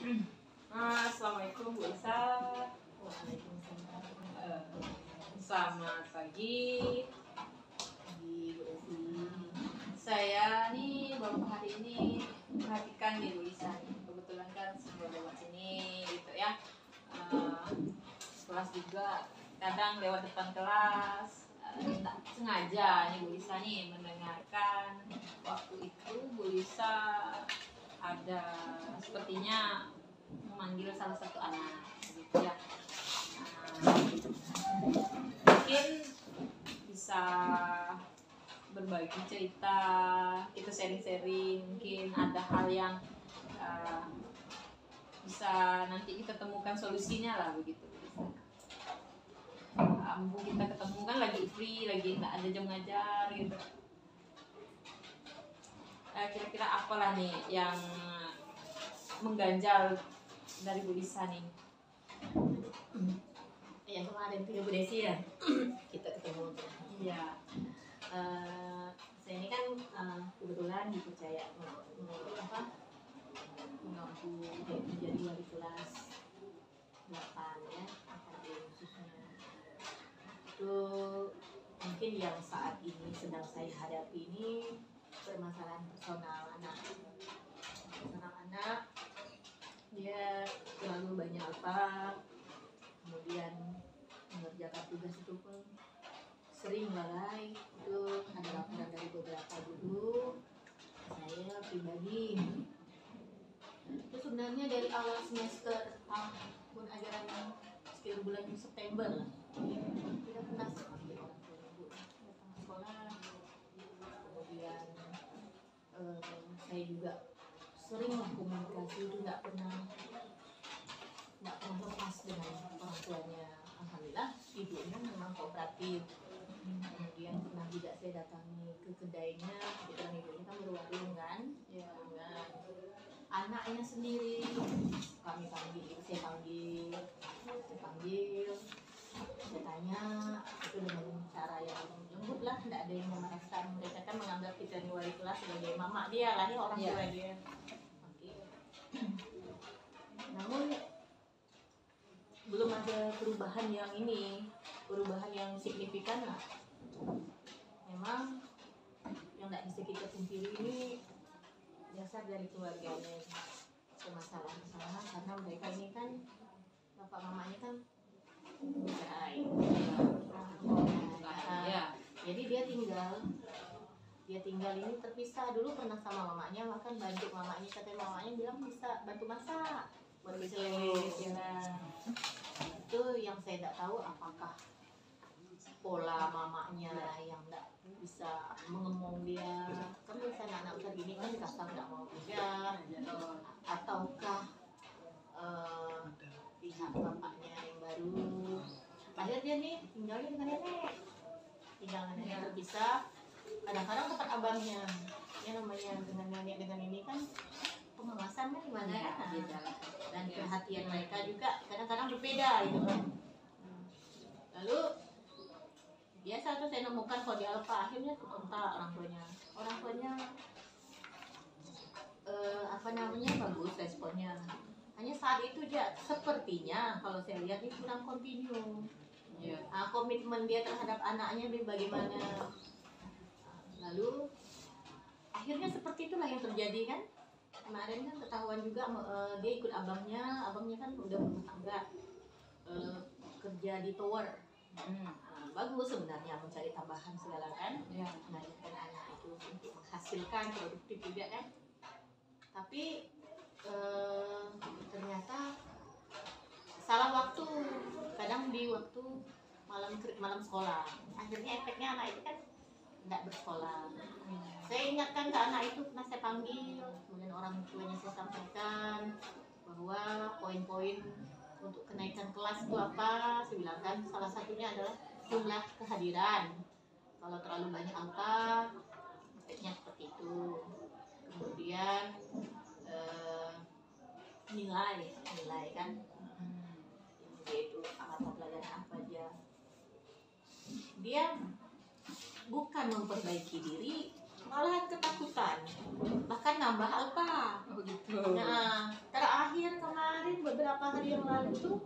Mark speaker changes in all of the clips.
Speaker 1: Assalamualaikum Bu Isa.
Speaker 2: Waalaikumsalam.
Speaker 1: Selamat pagi.
Speaker 2: Bu Esi.
Speaker 1: Saya nih baru hari ini perhatikan nih Bu Isa. Kebetulan kan sebelum lewat sini gitu ya. Kelas juga kadang lewat depan kelas. Tak sengaja nih Bu Isa nih mendengarkan waktu itu Bu Isa ada sepertinya memanggil salah satu anak gitu ya. Mungkin bisa berbagi cerita, kita sharing-sharing, mungkin ada hal yang bisa nanti kita temukan solusinya lah begitu. Mumpung kita ketemu kan lagi free, lagi nggak ada jam ngajar gitu. Kira-kira apalah nih yang mengganjal dari Bu Lisa nih?
Speaker 2: Yang kemarin tuh ya Bu Desi ya, kita ketemu.
Speaker 1: Iya.
Speaker 2: Saya ini kan kebetulan dipercaya mengampu menjadi wali kelas 8 ya, akademi khususnya. Itu mungkin yang saat ini sedang saya hadapi ini permasalahan personal anak. Dia terlalu banyak kemudian mengerjakan tugas itu pun sering lalai. Itu ada laporan dari beberapa guru, saya pribadi. Itu sebenarnya dari awal semester tahun ajaran sekitar bulan September lah, tidak pernah seperti orang tua ibu datang ke sekolah. Kemudian saya juga sering komunikasi itu nggak pernah lepas dengan orang tuanya. Alhamdulillah ibunya memang kooperatif. Kemudian pernah juga saya datangi ke kedainya, kebetulan ibunya kan berwarung kan ya, dengan anaknya sendiri. Kami panggil, saya panggil, saya tanya, itu dengan cara yang lembut lah, tidak ada yang memarahkan. Mereka kan menganggap kita nih wali kelas sebagai mama dia lah ya, orang tua dia. Namun belum ada perubahan yang signifikan lah. Memang yang tidak bisa kita pungkiri ini dasar dari keluarganya, masalah karena mereka ini kan bapak mamanya kan bercerai. Jadi dia tinggal ini terpisah. Dulu pernah sama mamanya, bahkan bantu mamanya, katanya mamanya bilang bisa bantu masak, itu yang saya tidak tahu apakah pola mamanya yang tidak bisa mengemong dia. Kan biasanya anak besar gini kan kasar tidak mau juga, ataukah pihak bapaknya yang baru. Akhirnya dia nih tinggalnya dengan nenek terpisah. Kadang-kadang tempat abangnya, ya namanya dengan nenek dengan ini kan pengawasan kan gimana ya, dan perhatian mereka juga kadang-kadang berbeda gitu kan. Lalu biasa tuh saya nemukan kalau di Alfa akhirnya kontak orang tuanya bagus responnya. Hanya saat itu dia sepertinya kalau saya lihat ini kurang kontinu. Komitmen dia terhadap anaknya bagaimana. Lalu akhirnya seperti itulah yang terjadi kan. Kemarin kan ketahuan juga dia ikut abangnya kan udah berumah tangga, kerja di tower. Bagus sebenarnya mencari tambahan segala kan, mengajarkan anak itu untuk menghasilkan, produktif juga kan. Tapi ternyata salah waktu, kadang di waktu malam sekolah. Akhirnya efeknya anak itu kan tidak bersekolah. Saya ingatkan ke anak itu, pernah saya panggil, kemudian orang tuanya saya sampaikan bahwa poin-poin untuk kenaikan kelas itu apa. Saya bilang kan salah satunya adalah jumlah kehadiran. Kalau terlalu banyak angka, efeknya seperti itu. Kemudian nilai kan, yaitu mata pelajaran apa aja. Dia bukan memperbaiki diri, malahan ketakutan, bahkan nambah alfa.
Speaker 1: Oh gitu.
Speaker 2: Nah, terakhir kemarin lalu tuh,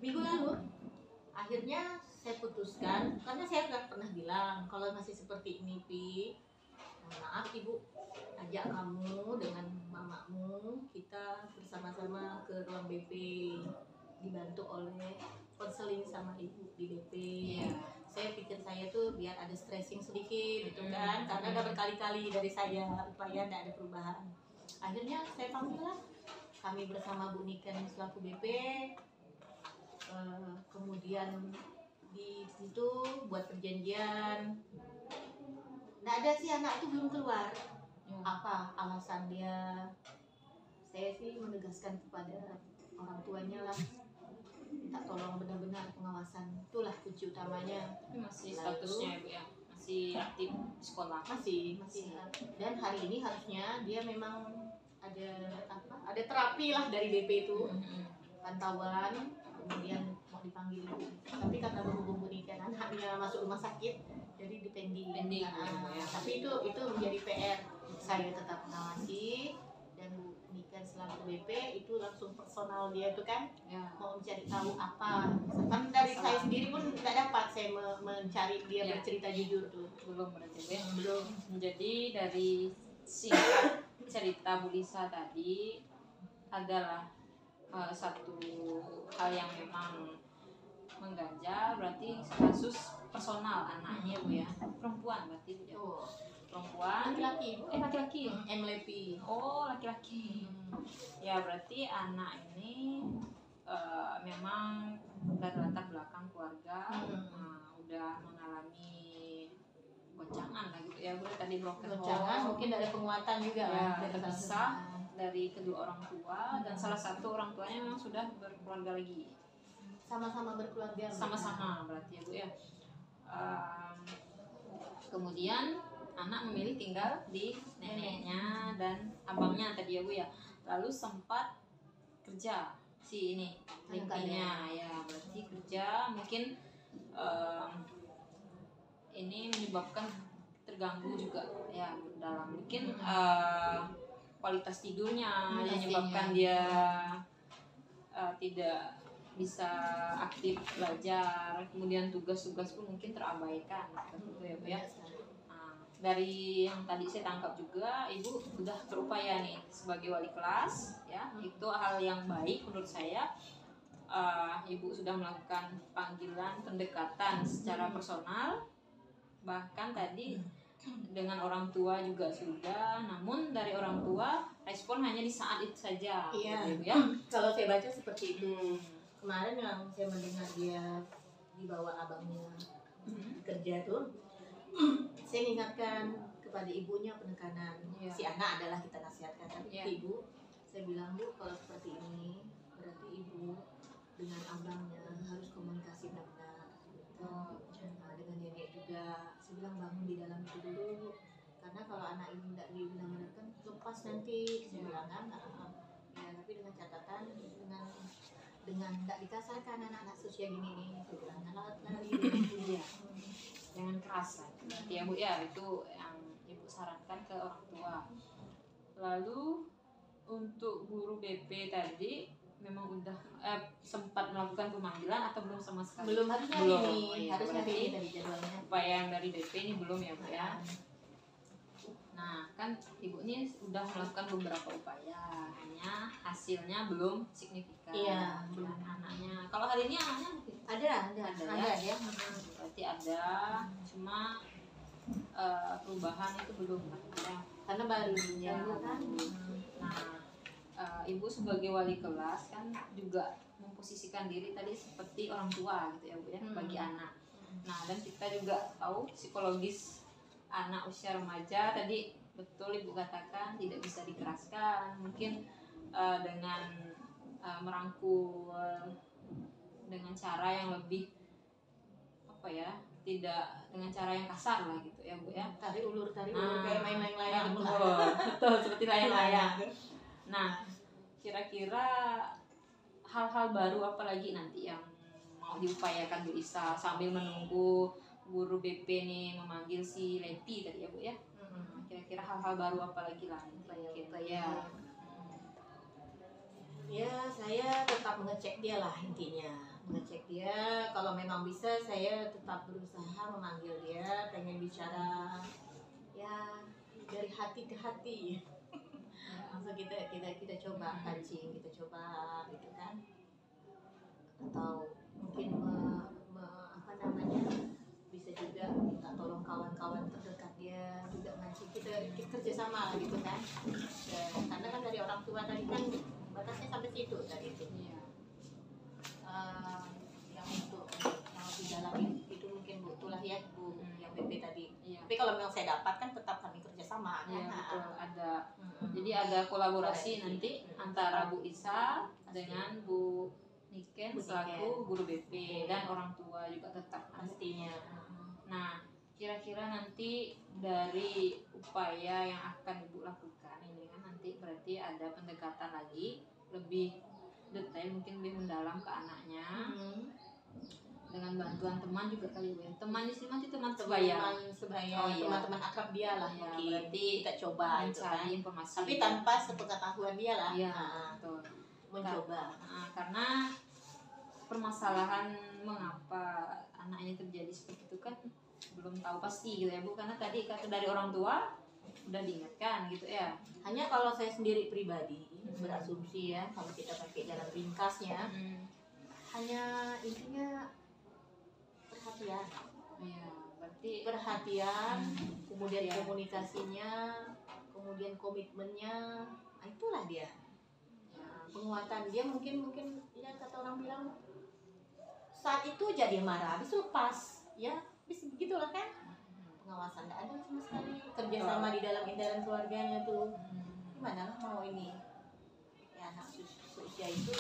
Speaker 2: minggu lalu akhirnya saya putuskan, karena saya udah pernah bilang kalau masih seperti ini Pi, mohon maaf ibu, ajak kamu dengan mamamu kita bersama-sama ke ruang BP, dibantu oleh konseling sama ibu di BP. Saya pikir saya tuh biar ada stressing sedikit gitu kan, karena udah berkali-kali dari saya upaya tidak ada perubahan. Akhirnya saya panggil lah, kami bersama Bu Niken selaku BP, kemudian di situ buat perjanjian. Nggak ada sih, anak itu belum keluar. Apa alasan dia? Saya sih menegaskan kepada orang tuanya lah, minta tolong benar-benar pengawasan, itulah kunci utamanya.
Speaker 1: Tapi masih statusnya ibu ya, masih aktif di sekolah.
Speaker 2: Masih. Dan hari ini harusnya dia memang ada terapi lah dari BP itu, pantauan, kemudian mau dipanggil ibu. Tapi karena berhubung kan anaknya masuk rumah sakit, jadi dipending. Tapi itu menjadi PR. Saya tetap mengawasi, dan Bu Niken selaku BP itu langsung personal dia itu kan, mau mencari tahu apa. Kan dari saya sendiri pun nggak dapat saya mencari dia bercerita jujur tuh.
Speaker 1: Belum berarti ya?
Speaker 2: Belum.
Speaker 1: Jadi dari singkat cerita Bu Lisa tadi adalah satu hal yang memang mengganjal, berarti kasus personal anaknya Bu ya, perempuan berarti Bu ya? Perempuan,
Speaker 2: Laki-laki.
Speaker 1: Laki-laki.
Speaker 2: MLP.
Speaker 1: Oh, laki-laki. Ya berarti anak ini memang dari latar belakang keluarga udah mengalami goncangan lah gitu ya Bu, tadi broken home,
Speaker 2: Mungkin ada penguatan juga
Speaker 1: ya,
Speaker 2: dari
Speaker 1: terpisah dari kedua orang tua, dan salah satu orang tuanya memang sudah berkeluarga lagi,
Speaker 2: sama-sama berkeluarga,
Speaker 1: sama-sama berarti ya Bu ya. Kemudian anak memilih tinggal di neneknya dan abangnya tadi ya Bu ya, lalu sempat kerja si ini limpinya ya, berarti kerja mungkin ini menyebabkan terganggu juga ya dalam mungkin kualitas tidurnya yang menyebabkan dia tidak bisa aktif belajar, kemudian tugas-tugas pun mungkin terabaikan gitu ya Bu ya. Dari yang tadi saya tangkap juga, ibu sudah berupaya nih sebagai wali kelas ya, itu hal yang baik menurut saya. Ibu sudah melakukan panggilan pendekatan secara personal, bahkan tadi dengan orang tua juga sudah, namun dari orang tua respon hanya di saat itu saja.
Speaker 2: Iya.
Speaker 1: Gitu ya.
Speaker 2: Kalau saya baca seperti itu. Kemarin yang saya mendengar dia dibawa abangnya kerja tuh, saya ingatkan kepada ibunya penekanan. Si anak adalah kita nasihatkan, tapi ibu, saya bilang Bu, kalau seperti ini berarti ibu dengan abangnya harus komunikasi benar-benar. Dengan nenek juga, saya bilang bangun di dalam itu dulu, karena kalau anak ini tidak dibenarkan lepas nanti, saya bilang kan. Ya, tapi dengan catatan, dengan tidak dikasarkan anak-anak usia gini nih, saya bilang lari
Speaker 1: jangan keras berarti ya Bu ya, itu yang ibu sarankan ke orang tua. Lalu untuk guru BP tadi memang udah sempat melakukan pemanggilan atau belum sama sekali?
Speaker 2: Belum, harusnya ini,
Speaker 1: Ya,
Speaker 2: harusnya
Speaker 1: berarti
Speaker 2: ini dari jadwalnya.
Speaker 1: upaya yang dari BP ini belum ya Bu ya. Nah kan ibu ini sudah melakukan beberapa upaya, hanya hasilnya belum signifikan.
Speaker 2: Iya,
Speaker 1: belum anaknya. Kalau hari ini anaknya
Speaker 2: ada ya.
Speaker 1: Berarti ada, cuma perubahan itu belum ya.
Speaker 2: Karena baru
Speaker 1: Ya,
Speaker 2: kan.
Speaker 1: Nah, ibu sebagai wali kelas kan juga memposisikan diri tadi seperti orang tua gitu ya Bu ya, bagi anak. Nah, dan kita juga tahu psikologis anak usia remaja tadi betul ibu katakan tidak bisa dikeraskan, mungkin dengan merangkul dengan cara yang lebih apa ya, tidak dengan cara yang kasar lah gitu ya Bu ya,
Speaker 2: tarik ulur kayak main-main layang.
Speaker 1: Betul seperti layang-layang. Nah, kira-kira hal-hal baru apa lagi nanti yang mau diupayakan Bu Isa sambil menunggu guru BP nih memanggil si Leti tadi ya Bu ya? Kira-kira hal-hal baru apa lagi lah?
Speaker 2: Ya, saya tetap tetap mengecek dia lah intinya, mengecek dia. Kalau memang bisa saya tetap berusaha memanggil dia, pengen bicara ya dari hati ke hati. Langsung kita coba kancing, kita coba gitu kan, atau mungkin apa namanya, bisa juga minta tolong kawan-kawan terdekat dia juga mancing, kita kerjasama lah gitu kan. Karena kan dari orang tua tadi kan batasnya sampai situ tadi itu. Yang untuk yang lebih dalam itu mungkin butuh lah ya Bu yang BP tadi. Tapi kalau memang saya dapat kan tetap kami kerjasama kan.
Speaker 1: Betul, ada. Jadi ada kolaborasi nanti antara Bu Isa dengan Bu Niken selaku guru BP dan orang tua juga tetap
Speaker 2: pastinya.
Speaker 1: Nah, kira-kira nanti dari upaya yang akan Ibu lakukan ini kan nanti berarti ada pendekatan lagi lebih detail, mungkin lebih mendalam ke anaknya. Dengan bantuan teman juga kali Bu. Teman di sini masih teman sebaya.
Speaker 2: Teman-teman akrab dia lah ya, mungkin. Berarti kita coba
Speaker 1: mencari informasi.
Speaker 2: Tapi tanpa sepengetahuan dia lah.
Speaker 1: Iya, betul.
Speaker 2: Mencoba.
Speaker 1: Karena permasalahan mengapa anak ini terjadi seperti itu kan belum tahu pasti gitu ya Bu, karena tadi kata dari orang tua udah diingatkan gitu ya.
Speaker 2: Hanya kalau saya sendiri pribadi berasumsi ya, kalau kita pakai jalan ringkasnya, hanya intinya perhatian.
Speaker 1: Iya, berarti
Speaker 2: perhatian, kemudian komunikasinya, kemudian komitmennya, itulah dia. Penguatan dia mungkin ya kata orang bilang saat itu jadi marah, habis lepas, ya, habis begitulah kan. Pengawasan tidak ada sama sekali, kerjasama di dalam edaran keluarganya tuh, gimana lah mau ini, ya anak seusia itu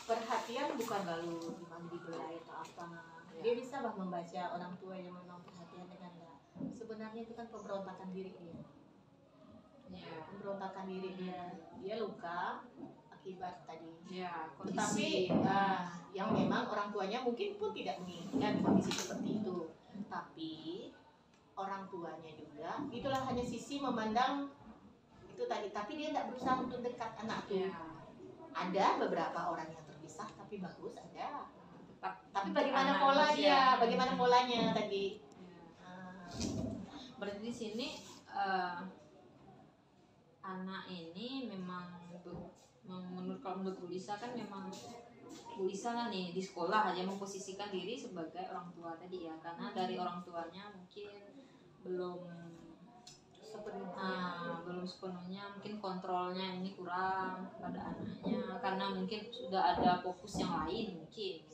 Speaker 2: perhatian bukan lalu gimana dibelai atau apa, dia bisa bah membaca orang tua yang memang perhatian dengan dia. Sebenarnya itu kan pemberontakan diri dia, pemberontakan diri dia luka akibat tadi. Tetapi yang memang orang tuanya mungkin pun tidak menginginkan kondisi seperti itu. Tapi orang tuanya juga, itulah hanya sisi memandang itu tadi. Tapi dia tidak berusaha untuk dekat anak itu. Ada beberapa orang yang terpisah, tapi bagus ada. Tapi bagaimana pola dia, bagaimana polanya tadi.
Speaker 1: Berarti di sini anak ini memang menurut Bu Lisa kan memang Bu Lisa kan nih di sekolah aja memposisikan diri sebagai orang tua tadi ya, karena dari orang tuanya mungkin belum sepenuhnya mungkin kontrolnya ini kurang pada anaknya, karena mungkin sudah ada fokus yang lain mungkin.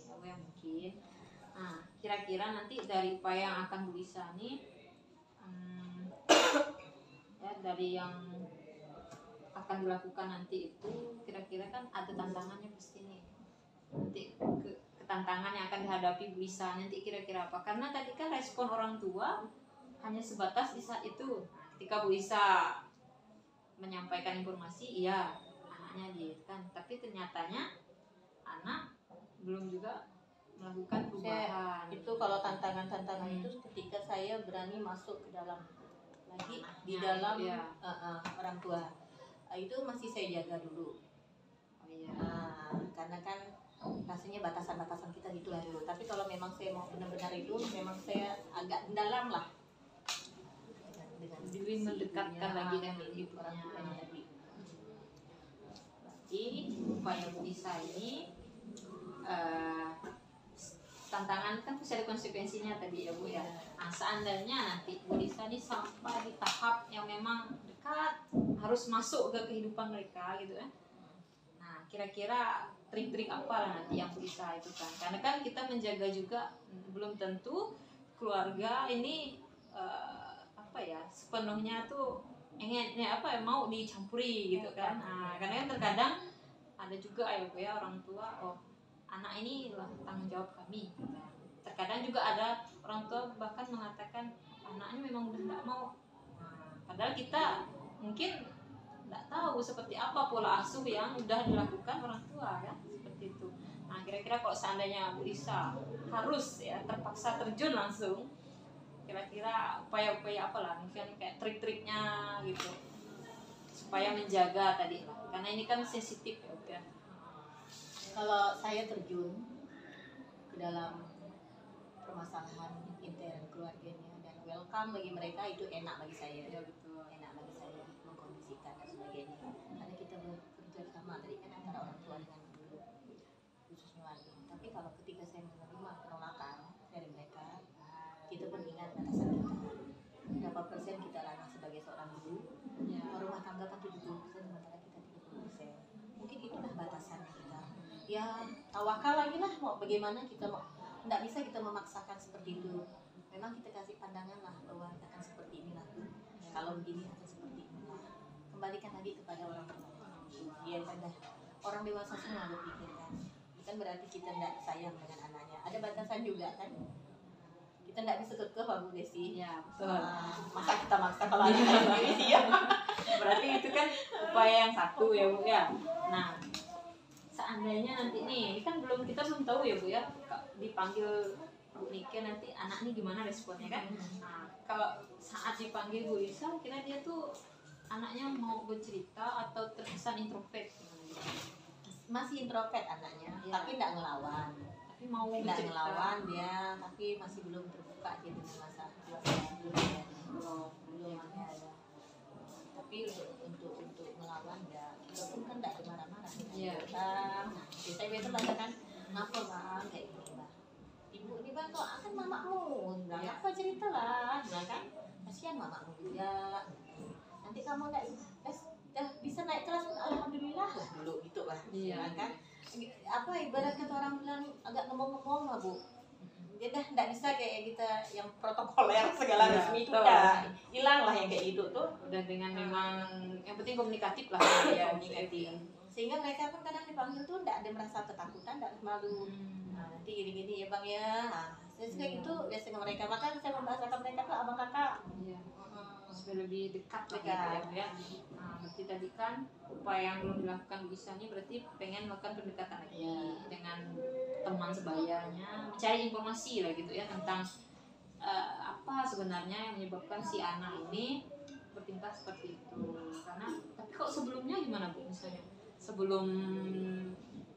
Speaker 1: Nah, kira-kira nanti dari upaya yang akan Bu Lisa nih ya dari yang akan dilakukan nanti itu kira-kira kan ada tantangannya pasti nih. Nanti ketantangan yang akan dihadapi Bu Lisa nanti kira-kira apa? Karena tadi kan respon orang tua hanya sebatas di saat itu. Ketika Bu Lisa menyampaikan informasi, iya anaknya dietkan, tapi ternyatanya anak belum juga melakukan perubahan.
Speaker 2: Itu kalau tantangan itu ketika saya berani masuk ke dalam lagi di dalam orang tua. Itu masih saya jaga dulu. Karena kan rasanya batasan-batasan kita gitulah dulu. Tapi kalau memang saya mau benar-benar itu, memang saya agak mendalam lah. Dengan
Speaker 1: diri mendekatkan lagi dengan ibunya. Berarti upaya Bu Lisa ini tantangan kan pasti ada konsekuensinya tadi ya Bu ya. Nah, seandainya nanti Bu Lisa ini sampai di tahap yang memang dekat harus masuk ke kehidupan mereka gitu ya. Nah, kira-kira trik-trik apa lah nanti yang Bu Lisa itu kan? Karena kan kita menjaga juga belum tentu keluarga ini sepenuhnya tuh mau dicampuri gitu kan. Nah, karena kan terkadang ada juga ya orang tua, anak ini lah tanggung jawab kami. Terkadang juga ada orang tua bahkan mengatakan anaknya memang udah tidak mau. Padahal kita mungkin tidak tahu seperti apa pola asuh yang udah dilakukan orang tua kan, seperti itu. Nah, kira-kira kalau seandainya Bu Lisa harus ya terpaksa terjun langsung, kira-kira upaya-upaya apa lah, mungkin kayak trik-triknya gitu supaya menjaga tadi lah, karena ini kan sensitif ya.
Speaker 2: Kalau saya terjun ke dalam permasalahan intern keluarganya dan welcome bagi mereka, itu enak bagi saya.
Speaker 1: Ya betul.
Speaker 2: Enak bagi saya mengkondisikan dan sebagainya. Karena kita bekerjasama tadi kan antara orang tua dengan guru, khususnya wali. Tapi kalau ketika saya menerima penolakan dari mereka, kita pun ingat batasan kita. Berapa persen kita ranah sebagai seorang guru?
Speaker 1: Ya.
Speaker 2: Rumah tangga kan 70%, sementara kita 30%. Mungkin itulah batasannya kita. Ya tawakal lagi lah, mau bagaimana kita mau. Nggak bisa kita memaksakan seperti itu. Memang kita kasih pandangan lah bahwa akan seperti inilah. Kalau begini akan seperti inilah. Kembalikan lagi kepada orang tua. Dia sudah orang dewasa semua berpikir kan. Bukan berarti kita tidak sayang dengan anaknya. Ada batasan juga kan. Kita tidak bisa kekeh Pak Bu Desi.
Speaker 1: Ya betul.
Speaker 2: Masa kita maksa kalau anak sendiri sih ya.
Speaker 1: Berarti itu kan upaya yang satu ya Bu ya. Nah, seandainya nanti nih, ini kan kita belum tahu ya Bu ya, dipanggil Bu Nike nanti anak nih gimana responnya kan. Nah, kalau saat dipanggil Bu Lisa, kira dia tuh anaknya mau bercerita atau terkesan introvert gimana gitu?
Speaker 2: Masih introvert anaknya,
Speaker 1: Ya.
Speaker 2: tapi tidak ngelawan.
Speaker 1: Tapi mau
Speaker 2: Tidak
Speaker 1: bercerita.
Speaker 2: ngelawan dia, tapi masih belum terbuka dia dengan masalah belum ada. Tapi untuk melawan ya, walaupun kan tidak marah-marah.
Speaker 1: Iya.
Speaker 2: Nah, saya biasa bacakan, kenapa bang kayak gini bang? Ibu ini bang kok akan mamamu, bilang
Speaker 1: Iya.
Speaker 2: apa cerita lah, bilang kan kasihan mamamu juga. Nanti kamu dah bisa naik kelas pun alhamdulillah lah dulu gitu lah.
Speaker 1: Iya.
Speaker 2: Bilang kan apa ibarat kata orang bilang agak ngomong-ngomong lah Bu. Dia dah tidak bisa kayak kita yang protokoler segala
Speaker 1: Iya,
Speaker 2: resmi itu
Speaker 1: betul.
Speaker 2: udah hilang lah yang kayak itu tuh.
Speaker 1: Udah dengan memang yang penting komunikatif lah ya, komunikatif.
Speaker 2: Sehingga mereka pun kadang dipanggil tuh tidak ada merasa ketakutan, tidak malu. Nah, nanti gini-gini ya bang ya. Nah, kayak gitu biasanya mereka. Maka saya membahasakan mereka tuh abang kakak.
Speaker 1: Iya. Supaya lebih dekat lah
Speaker 2: Dekat.
Speaker 1: gitu ya. Nah, berarti tadi kan upaya yang belum dilakukan Bu Lisa ini berarti pengen melakukan pendekatan lagi
Speaker 2: Iya.
Speaker 1: dengan teman sebayanya, mencari informasi lah gitu ya tentang apa sebenarnya yang menyebabkan si anak ini bertingkah seperti itu. Karena tapi kok sebelumnya gimana Bu misalnya? Sebelum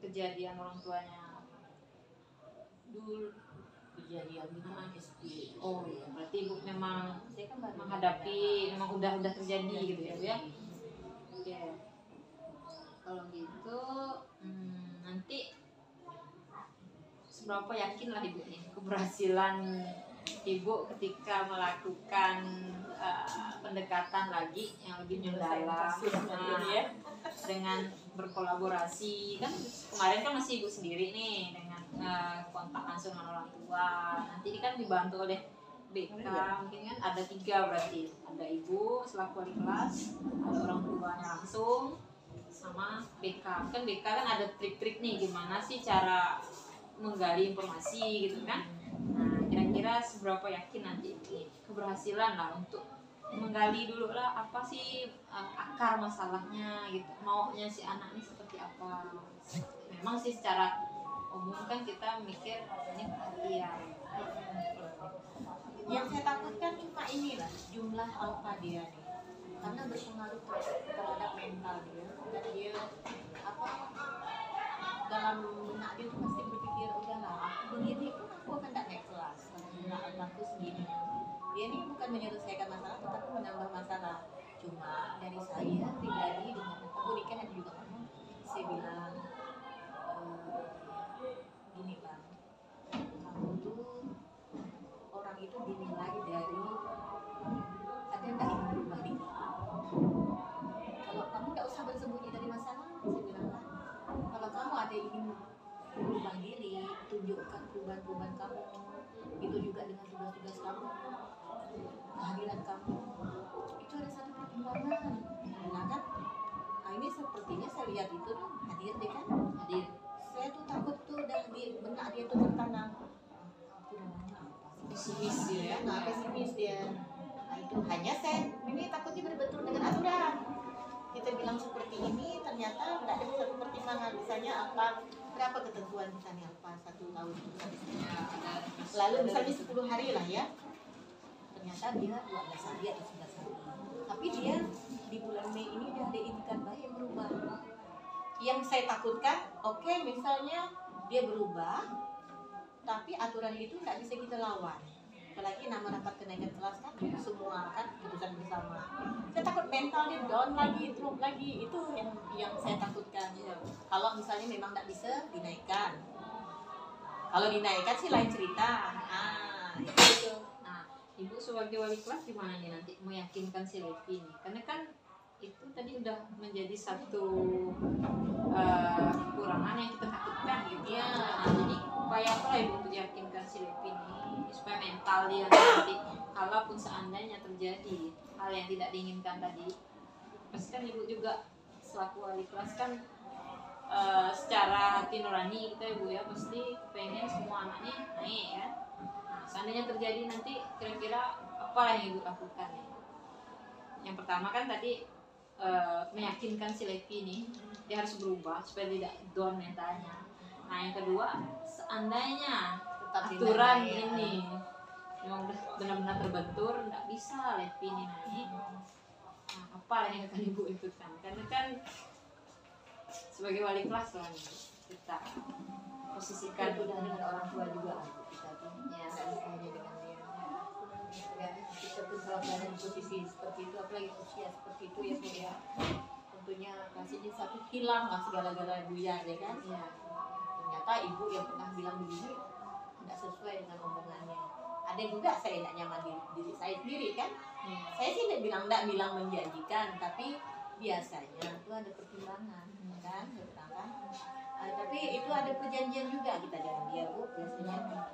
Speaker 1: kejadian orang tuanya dulu
Speaker 2: Kejadian itu SD.
Speaker 1: oh iya, berarti Ibu memang
Speaker 2: Saya kan baru
Speaker 1: menghadapi memang udah terjadi gitu ya Bu ya. Oke. Kalau gitu nanti seberapa yakin lah Ibu nih keberhasilan Ibu ketika melakukan pendekatan lagi yang lebih mendalam
Speaker 2: ya.
Speaker 1: dengan berkolaborasi kan kemarin kan masih Ibu sendiri nih dengan kontak langsung dengan orang tua. Nanti ini kan dibantu oleh BK mungkin kan ada 3 berarti ada Ibu selaku wali kelas, ada orang tuanya langsung sama BK. Kan BK kan ada trik-trik nih gimana sih cara menggali informasi gitu kan. Nah kira-kira seberapa yakin nanti ini keberhasilan lah untuk menggali dulu lah apa sih akar masalahnya gitu, maunya si anak ini seperti apa. Memang sih secara umum kan kita mikir ini perhatian.
Speaker 2: Yang saya takutkan cuma inilah jumlah alfa dia nih, karena berpengaruh terhadap mental dia dan dia apa dalam benak dia tuh pasti berpikir udahlah aku begini pun aku akan tak naik kelas karena alfaku segini. Dia ini bukan menyelesaikan masalah tetapi menambah masalah. Cuma dari saya pribadi dengan aku nikah ada juga ngomong, saya bilang gini bang, kamu tuh orang itu dinilai dari ada nggak yang berubah diri. Kalau kamu nggak usah bersembunyi dari masalah, saya bilang lah. Kalau kamu ada yang ingin berubah diri, tunjukkan perubahan-perubahan kamu. Itu juga dengan tugas-tugas kamu, kehadiran kamu. Itu ada satu pertimbangan. Nah kan, nah ini sepertinya saya lihat itu tuh hadir deh kan, hadir. Saya tuh takut tuh udah di benak dia tuh tertanam. Aku udah nanya apa sih?
Speaker 1: Pesimis ya.
Speaker 2: Nah, pesimis dia. Nah itu hanya saya ini takutnya berbenturan dengan aturan. Kita bilang seperti ini ternyata tidak ada satu pertimbangan. Misalnya apa, berapa ketentuan misalnya apa 1 tahun
Speaker 1: Ya, ada
Speaker 2: lalu misalnya 10 hari lah ya, ternyata dia 12 hari atau 11 hari, tapi dia di bulan Mei ini dia ada itikat baik yang berubah. yang saya takutkan, oke, misalnya dia berubah, tapi aturan itu nggak bisa kita lawan. Apalagi nama rapat kenaikan kelas kan semua kan keputusan bersama. Saya takut mental dia down lagi, drop lagi. Itu yang saya takutkan. Kalau misalnya memang nggak bisa dinaikkan. Kalau dinaikkan sih lain cerita. Itu.
Speaker 1: Nah, Ibu sebagai wali kelas gimana nih nanti meyakinkan si Levi nih? Karena kan itu tadi udah menjadi satu kekurangan yang kita takutkan gitu ya. Nah, jadi upaya apa lah Ibu untuk yakinkan si Levi nih supaya mental dia nanti kalaupun seandainya terjadi hal yang tidak diinginkan tadi, pasti kan Ibu juga selaku wali kelas kan secara hati nurani kita Ibu ya pasti pengen semua anaknya naik ya. Nah, seandainya terjadi nanti kira-kira apa yang Ibu lakukan nih? Yang pertama kan tadi meyakinkan si Levi nih dia harus berubah supaya tidak down mentalnya. Nah yang kedua, seandainya
Speaker 2: Tetap
Speaker 1: aturan
Speaker 2: dinilai,
Speaker 1: ini memang udah benar-benar terbentur, nggak bisa Levi ini naik. Nah apa yang akan Ibu ikutkan? Karena kan sebagai wali kelas lah nih, kita posisikan
Speaker 2: itu dengan orang tua juga kita tuh
Speaker 1: ya.
Speaker 2: hanya dengan dia. Ya, kita pun kalau berada di posisi seperti itu, apalagi usia seperti itu ya Bu ya, tentunya kasihnya satu hilang lah segala-gala buyar ya kan.
Speaker 1: Ya.
Speaker 2: Ternyata ibu yang pernah bilang begini tidak sesuai dengan omongannya. Ada juga saya tidak nyaman diri saya sendiri kan. Saya sih tidak bilang menjanjikan, tapi biasanya itu ada pertimbangan kan, tapi itu ada perjanjian juga kita dengan dia Bu biasanya.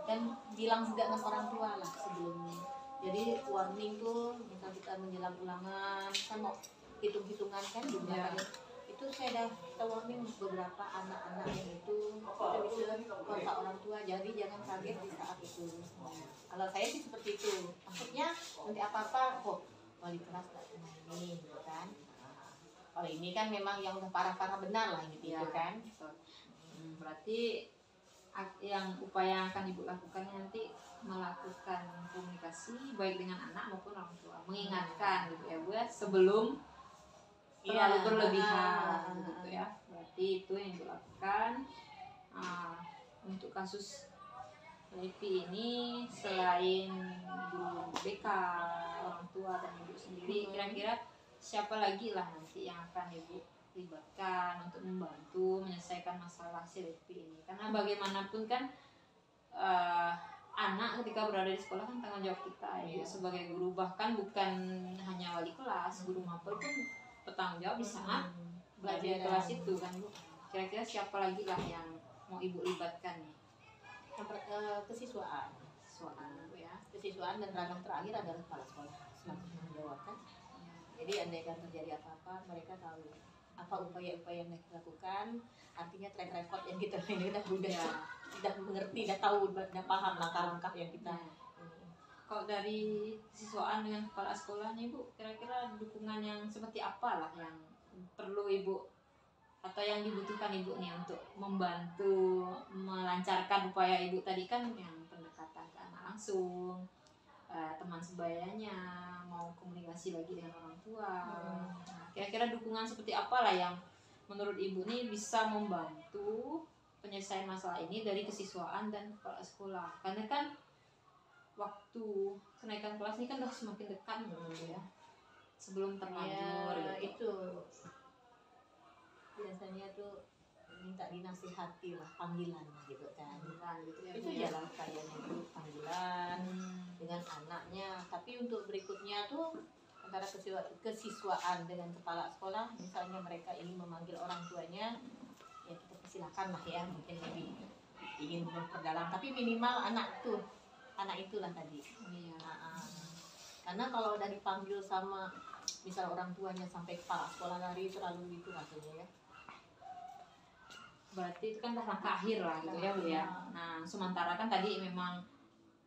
Speaker 2: Dan bilang juga dengan orang tua lah sebelumnya. Jadi warning tuh misal kita menjelang ulangan kan mau hitung-hitungan kan jumlah itu saya dah kita warning beberapa anak-anak yang itu kita bisa kontak orang tua, jadi jangan kaget di saat itu. Kalau saya sih seperti itu, maksudnya nanti apa-apa kok wali kelas tak ini gitu kan. Kalau ini kan memang yang udah parah-parah benar lah gitu ya, kan.
Speaker 1: Berarti yang upaya yang akan Ibu lakukan nanti melakukan komunikasi baik dengan anak maupun orang tua, mengingatkan gitu ya Bu ya sebelum terlalu berlebihan gitu ya. Berarti itu yang Ibu lakukan. Untuk kasus Levi ini selain guru BK, orang tua dan Ibu sendiri, kira-kira siapa lagi lah nanti yang akan Ibu libatkan untuk membantu menyelesaikan masalah si Levi ini? Karena bagaimanapun kan anak ketika berada di sekolah kan tanggung jawab kita ya sebagai guru, bahkan bukan hanya wali kelas, guru mapel pun bertanggung jawab di saat belajar di kelas itu kan Bu. Kira-kira siapa lagi lah yang mau Ibu libatkan nih?
Speaker 2: Kesiswaan
Speaker 1: Bu ya.
Speaker 2: Kesiswaan dan ranah terakhir adalah kepala sekolah selaku tanggung jawab kan. Jadi andaikan terjadi apa-apa mereka tahu apa upaya-upaya yang kita lakukan, artinya track record yang kita ini udah mengerti, udah tahu, udah paham langkah-langkah yang kita.
Speaker 1: Kalau dari siswaan dengan kepala sekolahnya Ibu, kira-kira dukungan yang seperti apa lah yang perlu Ibu atau yang dibutuhkan Ibu nih untuk membantu melancarkan upaya Ibu tadi kan yang pendekatan ke anak langsung, teman sebayanya, mau komunikasi lagi dengan orang tua. Nah, kira-kira dukungan seperti apa lah yang menurut Ibu nih bisa membantu penyelesaian masalah ini dari kesiswaan dan kepala sekolah? Karena kan waktu kenaikan kelas ini kan udah semakin dekat gitu ya, sebelum terlanjur
Speaker 2: ya,
Speaker 1: gitu.
Speaker 2: Itu biasanya tuh minta dinasihati lah, panggilan gitu kan.
Speaker 1: Gitu ya,
Speaker 2: itu jalan kayaknya itu panggilan dengan anaknya. Tapi untuk berikutnya tuh antara kesiswaan dengan kepala sekolah, misalnya mereka ingin memanggil orang tuanya, ya kita persilakan lah ya, mungkin lebih ingin memperdalam, tapi minimal anak itulah tadi. Karena kalau udah dipanggil sama misal orang tuanya sampai kepala sekolah lari, terlalu itu rasanya ya.
Speaker 1: Berarti itu kan dah langkah akhir lah gitu ya Bu ya. Nah sementara kan tadi memang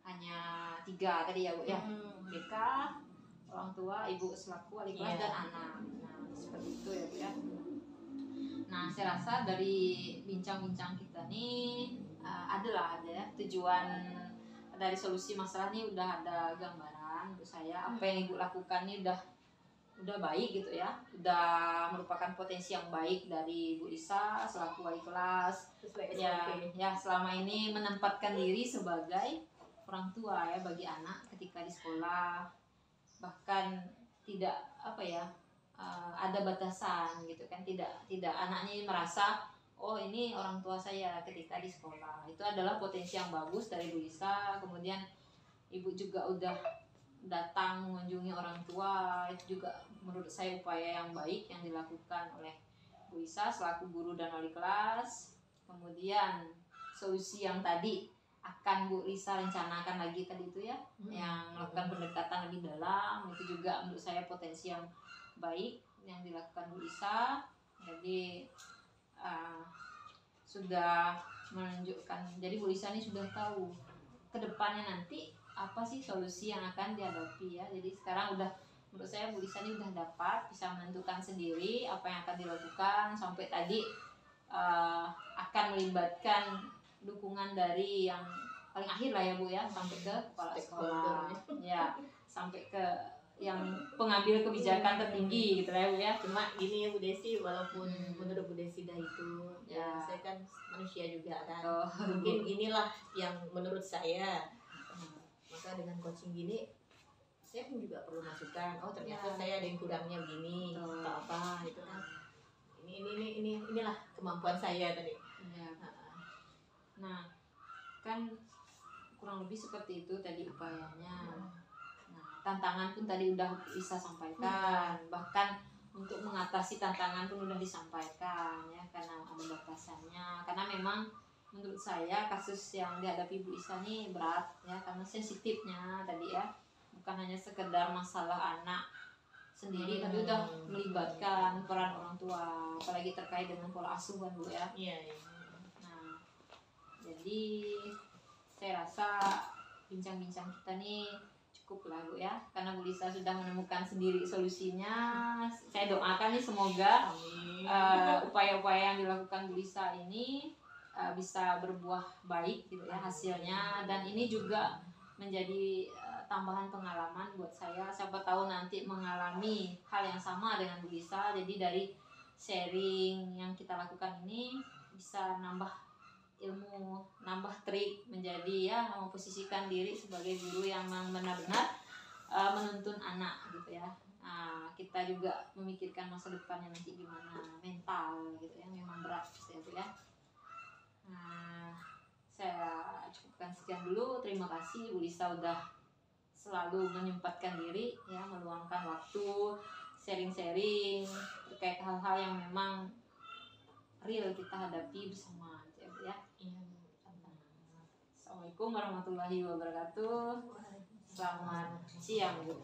Speaker 1: hanya 3 tadi ya Bu ya, BK, orang tua, Ibu selaku wali kelas dan anak. Nah seperti itu ya Bu ya. Nah saya rasa dari bincang-bincang kita nih ada ya tujuan dari solusi masalah ini, udah ada gambaran untuk saya apa yang Ibu lakukan ini udah udah baik gitu ya, udah merupakan potensi yang baik dari Bu Lisa selaku wali kelas
Speaker 2: Sesuai
Speaker 1: ya.
Speaker 2: SOP.
Speaker 1: Ya selama ini menempatkan diri sebagai orang tua ya bagi anak ketika di sekolah, bahkan tidak apa ya, ada batasan gitu kan, tidak anaknya merasa oh ini orang tua saya ketika di sekolah. Itu adalah potensi yang bagus dari Bu Lisa. Kemudian ibu juga udah datang mengunjungi orang tua, itu juga menurut saya upaya yang baik yang dilakukan oleh Bu Lisa selaku guru dan wali kelas. Kemudian solusi yang tadi akan Bu Lisa rencanakan lagi tadi itu ya, yang melakukan pendekatan lebih dalam, itu juga menurut saya potensi yang baik yang dilakukan Bu Lisa. Jadi sudah menunjukkan, jadi Bu Lisa ini sudah tahu kedepannya nanti apa sih solusi yang akan dihadapi ya. Jadi sekarang udah, menurut saya Bu Lisa ini udah dapat bisa menentukan sendiri apa yang akan dilakukan, sampai tadi akan melibatkan dukungan dari yang paling akhir lah ya Bu ya, sampai ke kepala sekolah ya, sampai ke yang pengambil kebijakan tertinggi gitu lah ya Bu ya.
Speaker 2: Cuma gini ya Bu Desi, walaupun menurut Bu Desi dah itu
Speaker 1: Ya.
Speaker 2: saya kan manusia juga kan,
Speaker 1: Oh,
Speaker 2: mungkin inilah yang menurut saya. Maka dengan coaching gini saya pun juga perlu masukan, oh ternyata
Speaker 1: Ya.
Speaker 2: saya ada yang kurangnya begini
Speaker 1: Betul.
Speaker 2: atau apa gitu kan. Inilah kemampuan saya tadi.
Speaker 1: Ya. Nah, kan kurang lebih seperti itu tadi upayanya. Nah, tantangan pun tadi udah bisa sampaikan, bahkan untuk mengatasi tantangan pun udah disampaikan ya, karena ada batasannya. Karena memang menurut saya kasus yang dihadapi Bu Isa ini berat ya, karena sensitifnya tadi ya, bukan hanya sekedar masalah anak sendiri, tapi udah melibatkan peran orang tua, apalagi terkait dengan pola asuh kan Bu ya.
Speaker 2: Iya.
Speaker 1: Nah, jadi saya rasa bincang-bincang kita nih cukup lah Bu ya, karena Bu Lisa sudah menemukan sendiri solusinya. Saya doakan nih semoga upaya-upaya yang dilakukan Bu Lisa ini bisa berbuah baik gitu ya hasilnya, dan ini juga menjadi tambahan pengalaman buat saya. Siapa tahu nanti mengalami hal yang sama dengan Bu Lisa, jadi dari sharing yang kita lakukan ini bisa nambah ilmu, nambah trik, menjadi ya memposisikan diri sebagai guru yang benar-benar menuntun anak gitu ya. Kita juga memikirkan masa depannya nanti gimana, mental gitu ya, memang berat gitu ya. Saya cukupkan sekian dulu. Terima kasih Bu Lisa udah selalu menyempatkan diri ya, meluangkan waktu sharing-sharing terkait hal-hal yang memang real kita hadapi bersama ya. Assalamualaikum warahmatullahi wabarakatuh. Selamat siang Bu.